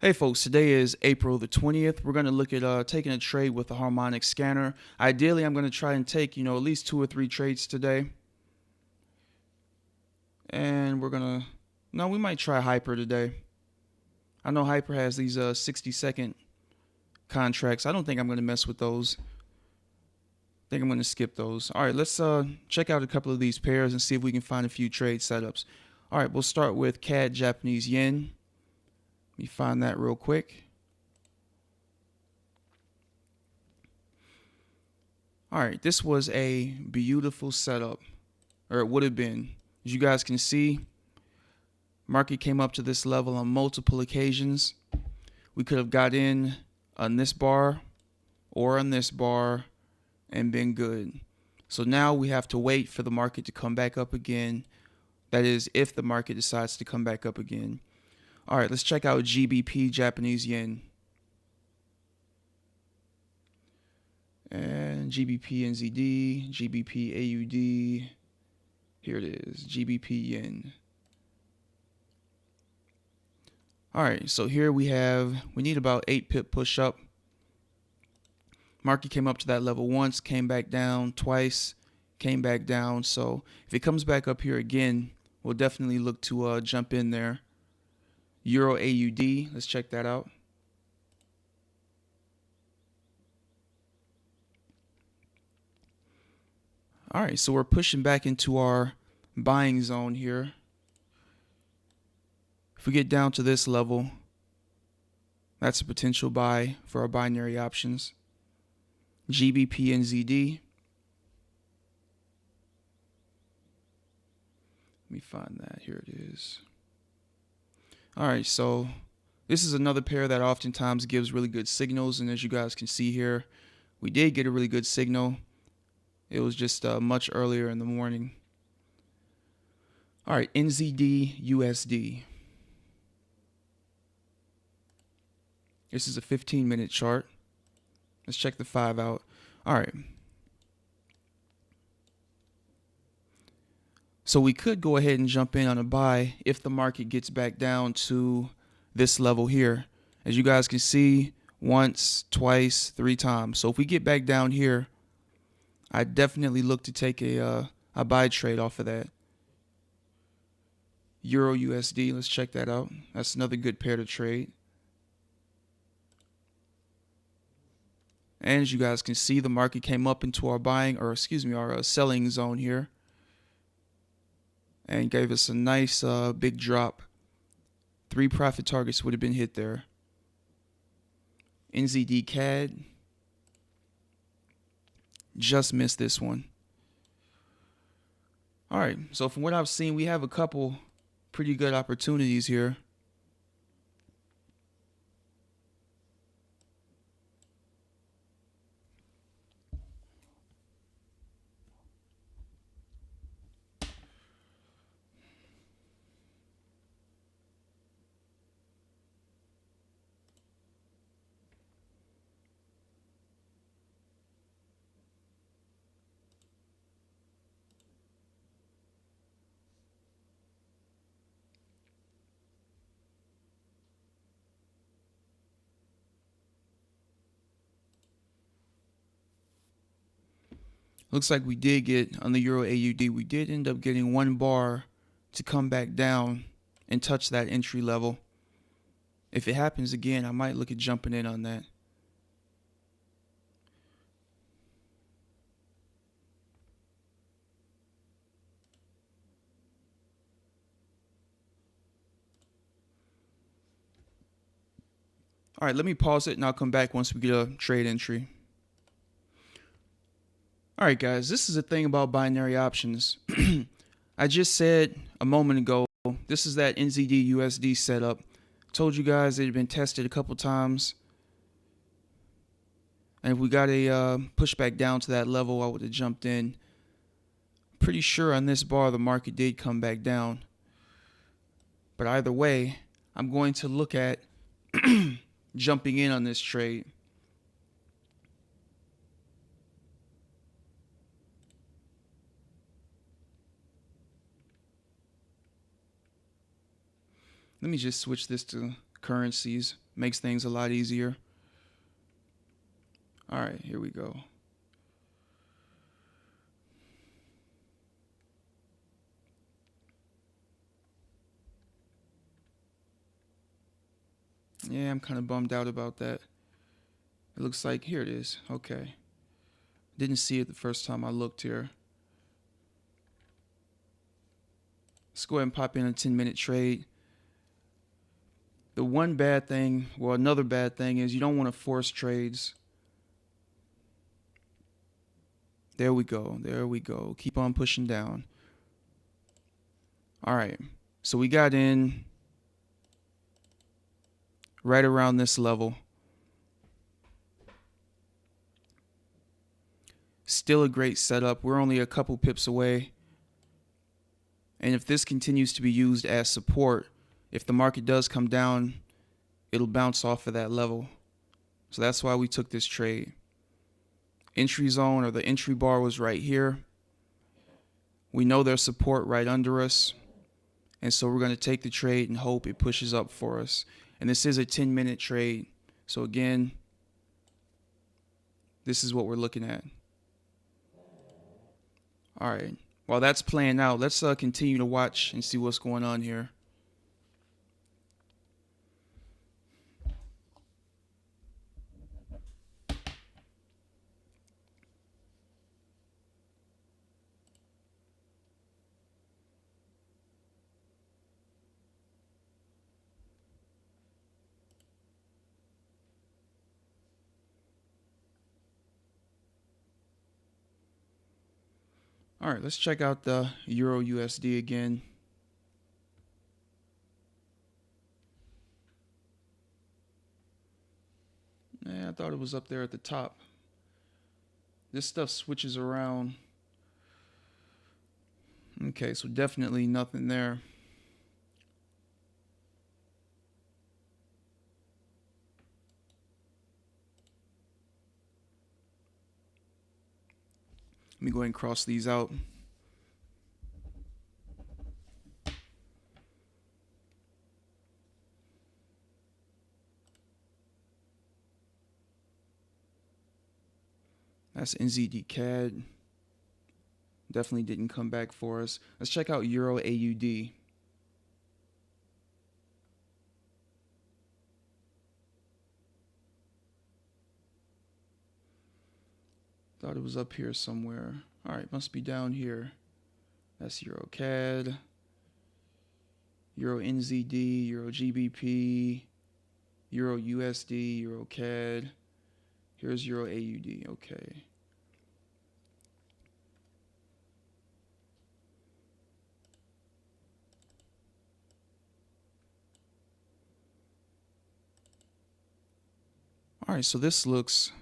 Hey folks, today is April the 20th. We're going to look at taking a trade with the Harmonic scanner. Ideally, I'm going to try and take, at least 2 or 3 trades today. And we might try Hyper today. I know Hyper has these 60-second contracts. I don't think I'm going to mess with those. I think I'm going to skip those. All right, let's check out a couple of these pairs and see if we can find a few trade setups. All right, we'll start with CAD Japanese Yen. Let me find that real quick. All right, this was a beautiful setup, or it would have been. As you guys can see, market came up to this level on multiple occasions. We could have got in on this bar or on this bar and been good. So now we have to wait for the market to come back up again. That is, if the market decides to come back up again. All right, let's check out GBP Japanese Yen. And GBP NZD, GBP AUD. Here it is, GBP Yen. All right, so here we need about 8 pip push up. Market came up to that level once, came back down twice, came back down. So if it comes back up here again, we'll definitely look to jump in there. Euro AUD, let's check that out. All right, so we're pushing back into our buying zone here. If we get down to this level, that's a potential buy for our binary options. GBP NZD. Let me find that. Here it is. All right, so this is another pair that oftentimes gives really good signals, and as you guys can see here, we did get a really good signal. It was just much earlier in the morning. All right, NZD USD. This is a 15-minute chart. Let's check the 5 out. All right. So we could go ahead and jump in on a buy if the market gets back down to this level here. As you guys can see, once, twice, 3 times. So if we get back down here, I definitely look to take a buy trade off of that. Euro USD, let's check that out. That's another good pair to trade. And as you guys can see, the market came up into our our selling zone here and gave us a nice big drop. 3 profit targets would have been hit there. NZD CAD. Just missed this one. All right, so from what I've seen, we have a couple pretty good opportunities here. Looks like we did get, on the Euro AUD, we did end up getting 1 bar to come back down and touch that entry level. If it happens again, I might look at jumping in on that. All right, let me pause it and I'll come back once we get a trade entry. All right, guys, this is the thing about binary options. I just said a moment ago, this is that NZD USD setup. Told you guys it had been tested a couple times. And if we got a pushback down to that level, I would have jumped in. Pretty sure on this bar, the market did come back down. But either way, I'm going to look at jumping in on this trade. Let me just switch this to currencies. Makes things a lot easier. All right, here we go. Yeah, I'm kind of bummed out about that. It looks like, here it is. Okay. Didn't see it the first time I looked here. Let's go ahead and pop in a 10-minute trade. The one bad thing, well, another bad thing is you don't want to force trades. There we go. There we go. Keep on pushing down. All right. So we got in right around this level. Still a great setup. We're only a couple pips away. And if this continues to be used as support, if the market does come down, it'll bounce off of that level. So that's why we took this trade. Entry zone, or the entry bar, was right here. We know there's support right under us. And so we're going to take the trade and hope it pushes up for us. And this is a 10-minute trade. So again, this is what we're looking at. All right. While that's playing out, let's continue to watch and see what's going on here. All right, let's check out the Euro USD again. Yeah, I thought it was up there at the top. This stuff switches around. Okay, so definitely nothing there. Let me go ahead and cross these out. That's NZD CAD. Definitely didn't come back for us. Let's check out Euro AUD. Thought it was up here somewhere. All right, must be down here. That's Euro CAD, Euro NZD, Euro GBP, Euro USD, Euro CAD. Here's Euro AUD. Okay. All right, so this looks,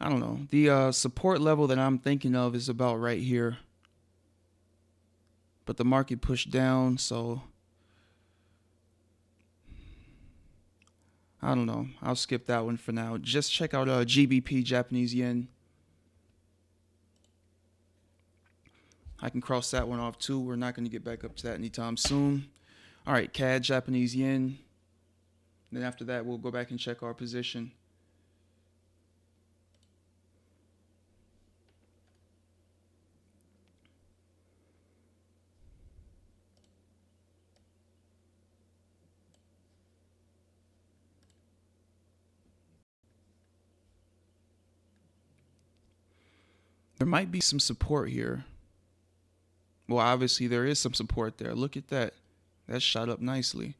I don't know. The support level that I'm thinking of is about right here. But the market pushed down, so I don't know. I'll skip that one for now. Just check out GBP, Japanese yen. I can cross that one off too. We're not going to get back up to that anytime soon. All right, CAD, Japanese yen. Then after that, we'll go back and check our position. There might be some support here. Well, obviously there is some support there. Look at that. That shot up nicely.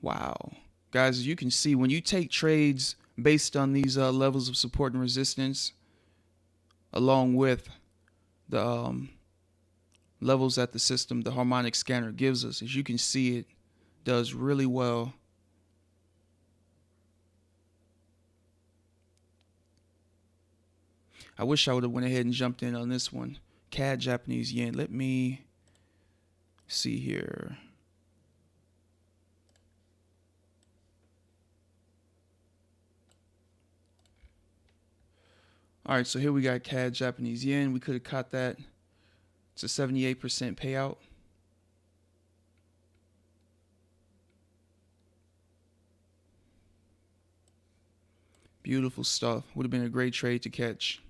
Wow. Guys, as you can see, when you take trades based on these levels of support and resistance, along with the levels that the system, the Harmonic scanner, gives us, as you can see, it does really well. I wish I would have went ahead and jumped in on this one. CAD, Japanese yen. Let me see here. All right, so here we got CAD Japanese yen. We could have caught that. It's a 78% payout. Beautiful stuff. Would have been a great trade to catch.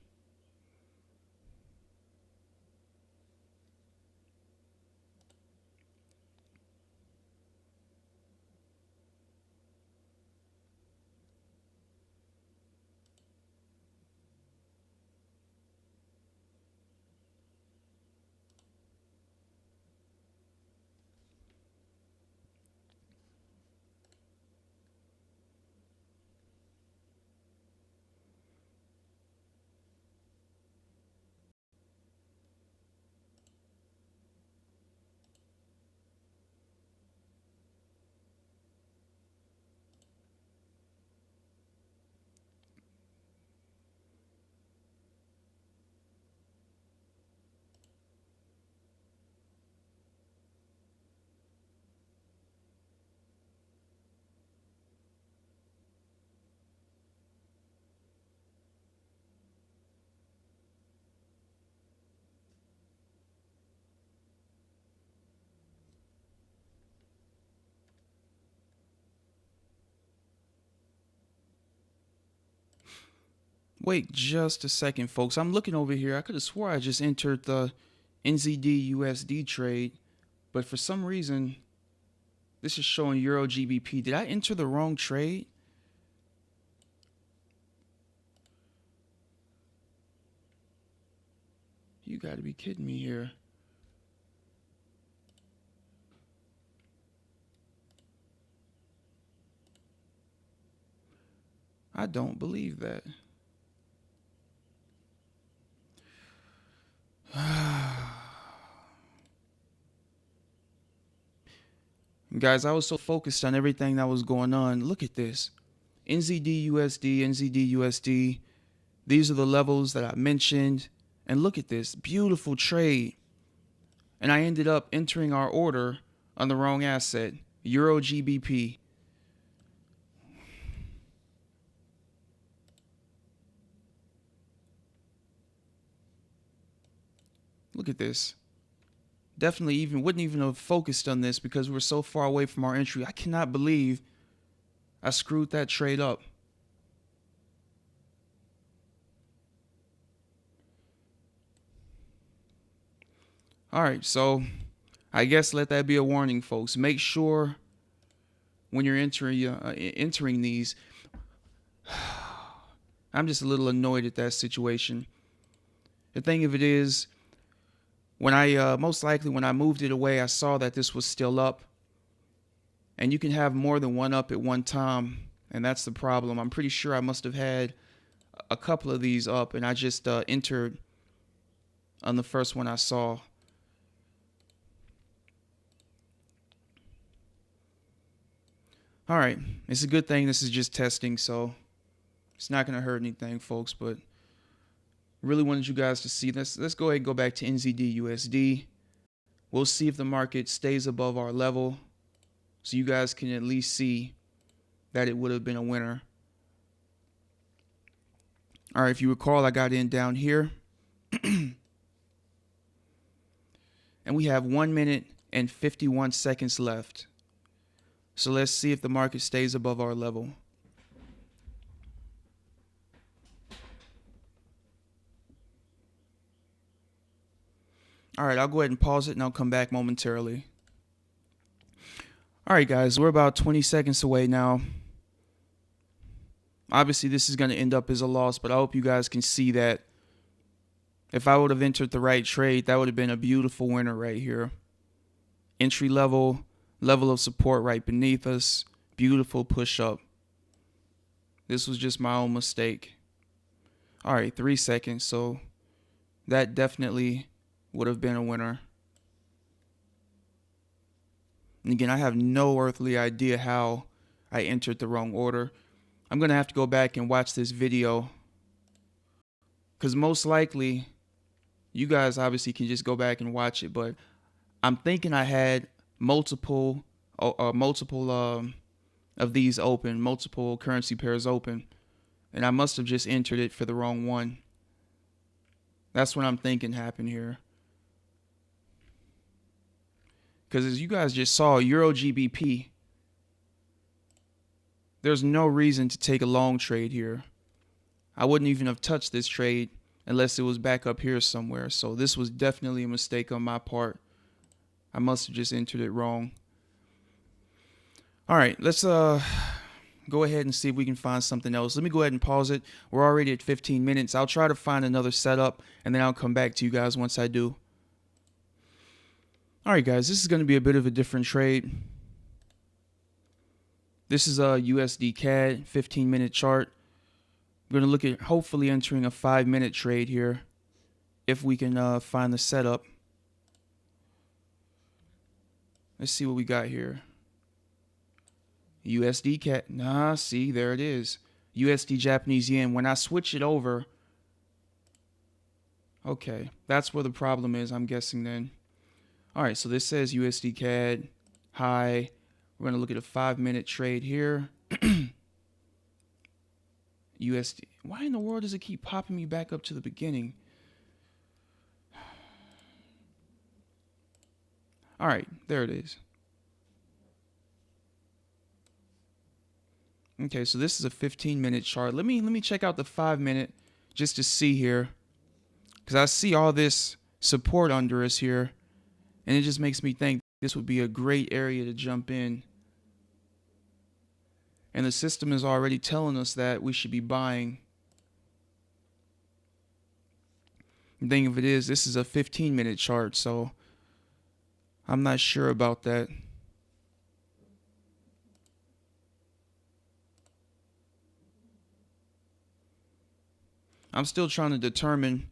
Wait just a second, folks. I'm looking over here. I could have swore I just entered the NZD USD trade, but for some reason, this is showing Euro GBP. Did I enter the wrong trade? You got to be kidding me here. I don't believe that. Guys, I was so focused on everything that was going on. Look at this. NZD USD, NZD USD. These are the levels that I mentioned. And look at this. Beautiful trade. And I ended up entering our order on the wrong asset. Euro GBP. Look at this. Definitely wouldn't even have focused on this because we're so far away from our entry. I cannot believe I screwed that trade up. All right, so I guess let that be a warning, folks. Make sure when you're entering these. I'm just a little annoyed at that situation. The thing of it is, when I most likely when I moved it away, I saw that this was still up, and you can have more than one up at one time, and that's the problem. I'm pretty sure I must have had a couple of these up, and I just entered on the first one I saw. All right, it's a good thing this is just testing, so it's not going to hurt anything, folks, but really wanted you guys to see this. Let's go ahead and go back to NZD USD. We'll see if the market stays above our level so you guys can at least see that it would have been a winner. All right, if you recall, I got in down here. And we have 1 minute and 51 seconds left. So let's see if the market stays above our level. All right, I'll go ahead and pause it and I'll come back momentarily. All right, guys, we're about 20 seconds away now. Obviously, this is going to end up as a loss, but I hope you guys can see that if I would have entered the right trade, that would have been a beautiful winner right here. Entry level of support right beneath us. Beautiful push up. This was just my own mistake. All right, 3 seconds. So that definitely would have been a winner. And again, I have no earthly idea how I entered the wrong order. I'm going to have to go back and watch this video, because most likely you guys obviously can just go back and watch it, but I'm thinking I had multiple of these open, multiple currency pairs open, and I must have just entered it for the wrong one. That's what I'm thinking happened here. Because as you guys just saw, Euro GBP, there's no reason to take a long trade here. I wouldn't even have touched this trade unless it was back up here somewhere. So this was definitely a mistake on my part. I must have just entered it wrong. All right, let's go ahead and see if we can find something else. Let me go ahead and pause it. We're already at 15 minutes. I'll try to find another setup, and then I'll come back to you guys once I do. All right, guys, this is going to be a bit of a different trade. This is a USD CAD 15-minute chart. We're going to look at hopefully entering a 5-minute trade here if we can find the setup. Let's see what we got here. USD CAD. Nah, see, there it is. USD Japanese yen. When I switch it over, okay, that's where the problem is, I'm guessing then. All right, so this says USD CAD high. We're going to look at a 5-minute trade here. USD. Why in the world does it keep popping me back up to the beginning? All right, there it is. Okay, so this is a 15-minute chart. Let me check out the 5-minute just to see here, because I see all this support under us here, and it just makes me think this would be a great area to jump in. And the system is already telling us that we should be buying. The thing of it is, this is a 15-minute chart, so I'm not sure about that. I'm still trying to determine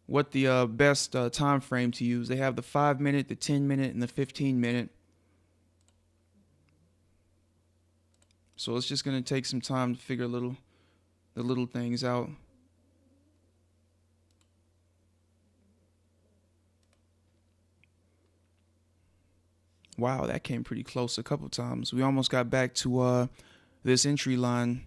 what the best time frame to use. They have the 5-minute, the 10-minute, and the 15-minute. So it's just going to take some time to figure the little things out. Wow, that came pretty close a couple times. We almost got back to this entry line.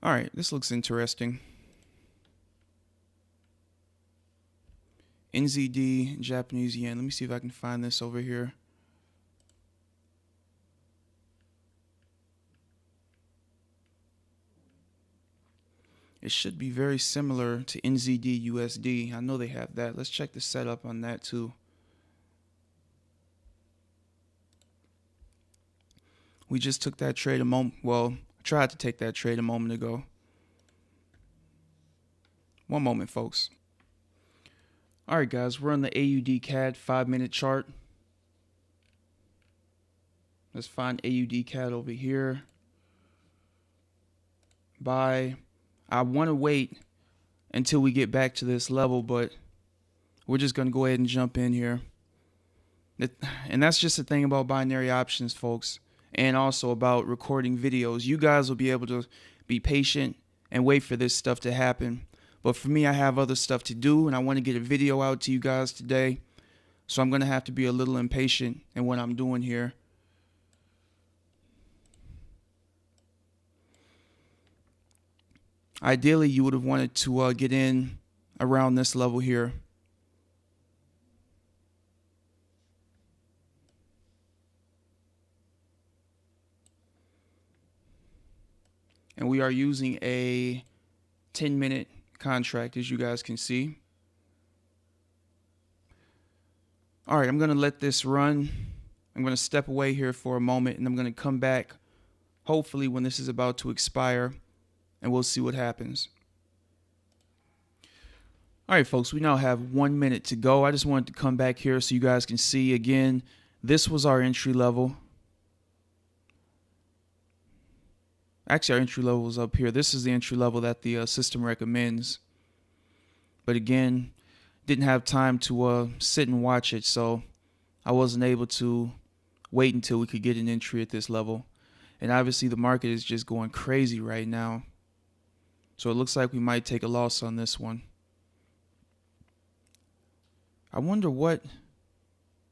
All right, this looks interesting. NZD, Japanese yen. Let me see if I can find this over here. It should be very similar to NZD USD. I know they have that. Let's check the setup on that too. We just took that trade a moment. Well, tried to take that trade a moment ago. One moment, folks. All right, guys, we're on the AUD CAD 5-minute chart. Let's find AUD CAD over here. Buy. I want to wait until we get back to this level, but we're just going to go ahead and jump in here. And that's just the thing about binary options, folks. And also about recording videos. You guys will be able to be patient and wait for this stuff to happen. But for me, I have other stuff to do, and I want to get a video out to you guys today. So I'm going to have to be a little impatient in what I'm doing here. Ideally, you would have wanted to get in around this level here. And we are using a 10-minute contract, as you guys can see. All right, I'm going to let this run. I'm going to step away here for a moment, and I'm going to come back, hopefully, when this is about to expire, and we'll see what happens. All right, folks, we now have 1 minute to go. I just wanted to come back here so you guys can see again. This was our entry level. Actually, our entry level is up here. This is the entry level that the system recommends. But again, didn't have time to sit and watch it, so I wasn't able to wait until we could get an entry at this level. And obviously the market is just going crazy right now. So it looks like we might take a loss on this one. I wonder what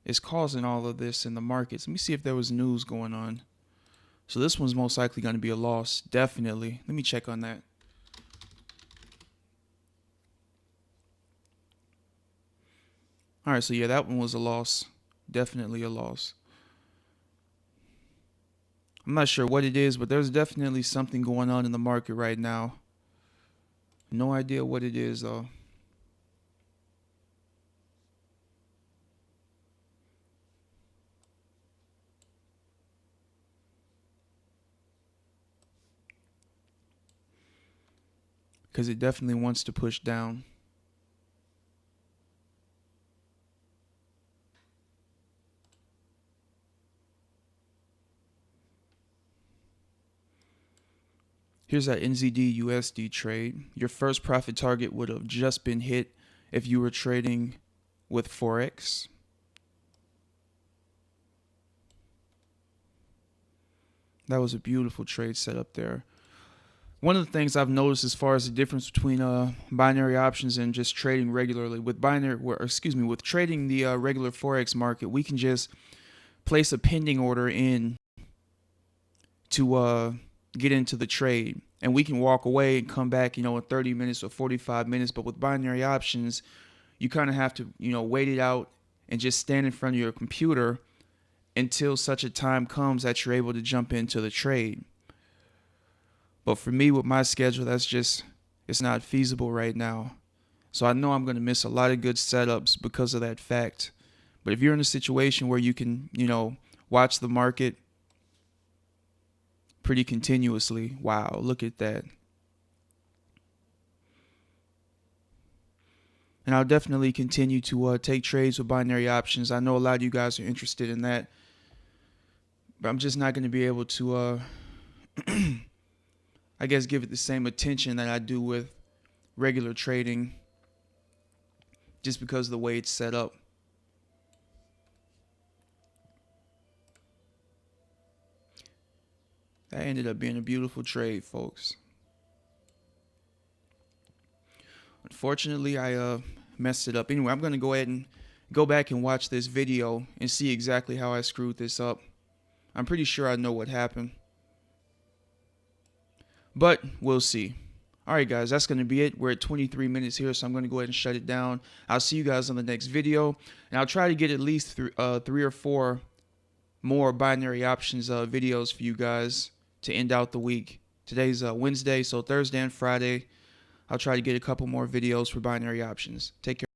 is causing all of this in the markets. Let me see if there was news going on. So this one's most likely going to be a loss. Definitely. Let me check on that. All right, so yeah, that one was a loss. Definitely a loss. I'm not sure what it is, but there's definitely something going on in the market right now. No idea what it is, though. Because it definitely wants to push down. Here's that NZD USD trade. Your first profit target would have just been hit if you were trading with Forex. That was a beautiful trade setup there. One of the things I've noticed as far as the difference between binary options and just trading regularly with with trading the regular Forex market, we can just place a pending order in to get into the trade, and we can walk away and come back, in 30 minutes or 45 minutes. But with binary options, you kind of have to, wait it out and just stand in front of your computer until such a time comes that you're able to jump into the trade. But for me, with my schedule, it's not feasible right now. So I know I'm going to miss a lot of good setups because of that fact. But if you're in a situation where you can, watch the market pretty continuously, wow, look at that. And I'll definitely continue to take trades with binary options. I know a lot of you guys are interested in that, but I'm just not going to be able to, I guess, give it the same attention that I do with regular trading, just because of the way it's set up. That ended up being a beautiful trade, folks. Unfortunately, I messed it up. Anyway, I'm going to go ahead and go back and watch this video and see exactly how I screwed this up. I'm pretty sure I know what happened, but we'll see. All right, guys, that's going to be it. We're at 23 minutes here, so I'm going to go ahead and shut it down. I'll see you guys on the next video, and I'll try to get at least 3 or 4 more binary options videos for you guys to end out the week. Today's Wednesday, so Thursday and Friday, I'll try to get a couple more videos for binary options. Take care.